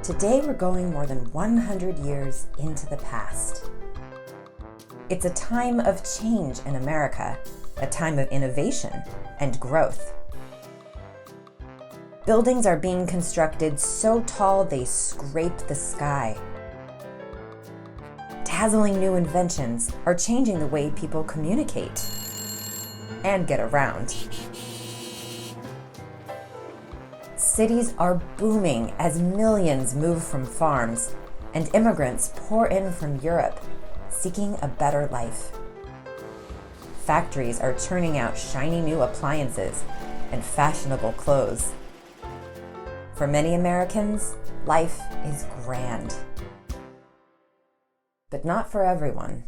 Today we're going more than 100 years into the past. It's a time of change in America, a time of innovation and growth. Buildings are being constructed so tall they scrape the sky. Dazzling new inventions are changing the way people communicate and get around. Cities are booming as millions move from farms and immigrants pour in from Europe, seeking a better life. Factories are churning out shiny new appliances and fashionable clothes. For many Americans, life is grand. But not for everyone.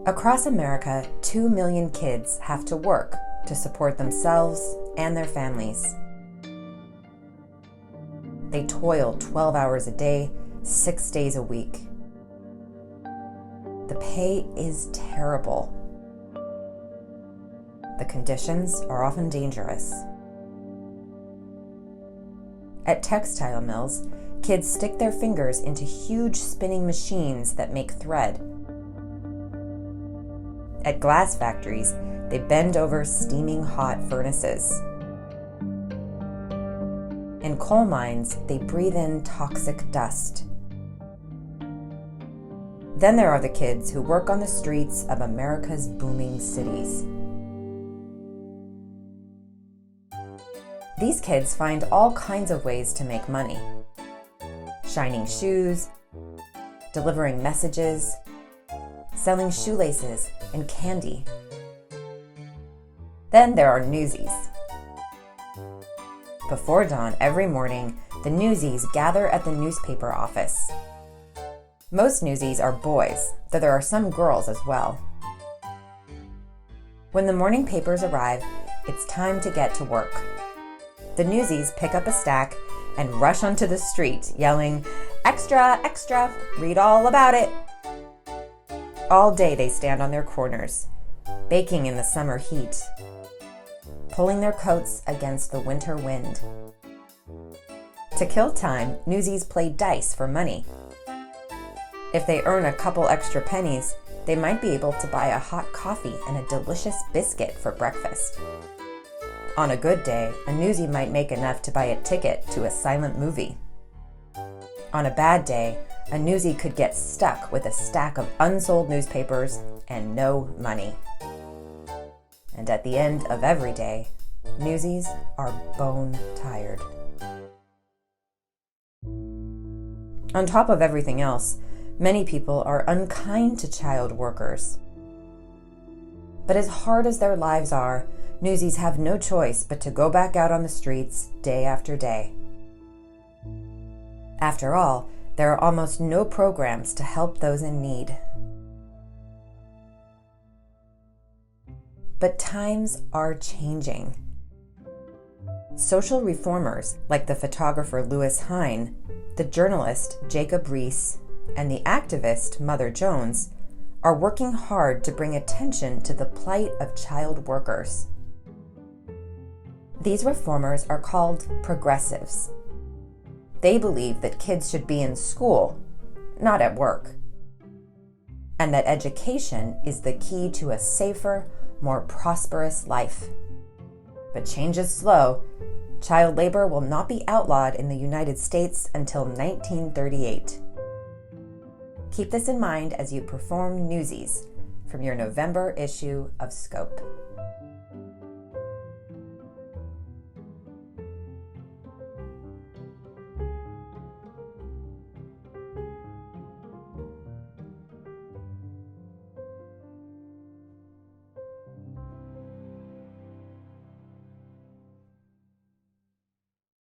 Across America, 2 million kids have to work to support themselves and their families. They toil 12 hours a day, 6 days a week. The pay is terrible. The conditions are often dangerous. At textile mills, kids stick their fingers into huge spinning machines that make thread. At glass factories, they bend over steaming hot furnaces. In coal mines, they breathe in toxic dust. Then there are the kids who work on the streets of America's booming cities. These kids find all kinds of ways to make money. Shining shoes, delivering messages, selling shoelaces and candy. Then there are Newsies. Before dawn every morning, the Newsies gather at the newspaper office. Most Newsies are boys, though there are some girls as well. When the morning papers arrive, it's time to get to work. The Newsies pick up a stack and rush onto the street, yelling, "Extra, extra, read all about it." All day they stand on their corners, baking in the summer heat, pulling their coats against the winter wind. To kill time, Newsies play dice for money. If they earn a couple extra pennies, they might be able to buy a hot coffee and a delicious biscuit for breakfast. On a good day, a Newsie might make enough to buy a ticket to a silent movie. On a bad day, a Newsie could get stuck with a stack of unsold newspapers and no money. And at the end of every day, Newsies are bone tired. On top of everything else, many people are unkind to child workers. But as hard as their lives are, Newsies have no choice but to go back out on the streets day after day. After all, there are almost no programs to help those in need. But times are changing. Social reformers like the photographer Louis Hine, the journalist Jacob Riis, and the activist Mother Jones are working hard to bring attention to the plight of child workers. These reformers are called progressives. They believe that kids should be in school, not at work, and that education is the key to a safer, more prosperous life. But change is slow. Child labor will not be outlawed in the United States until 1938. Keep this in mind as you perform Newsies from your November issue of Scope.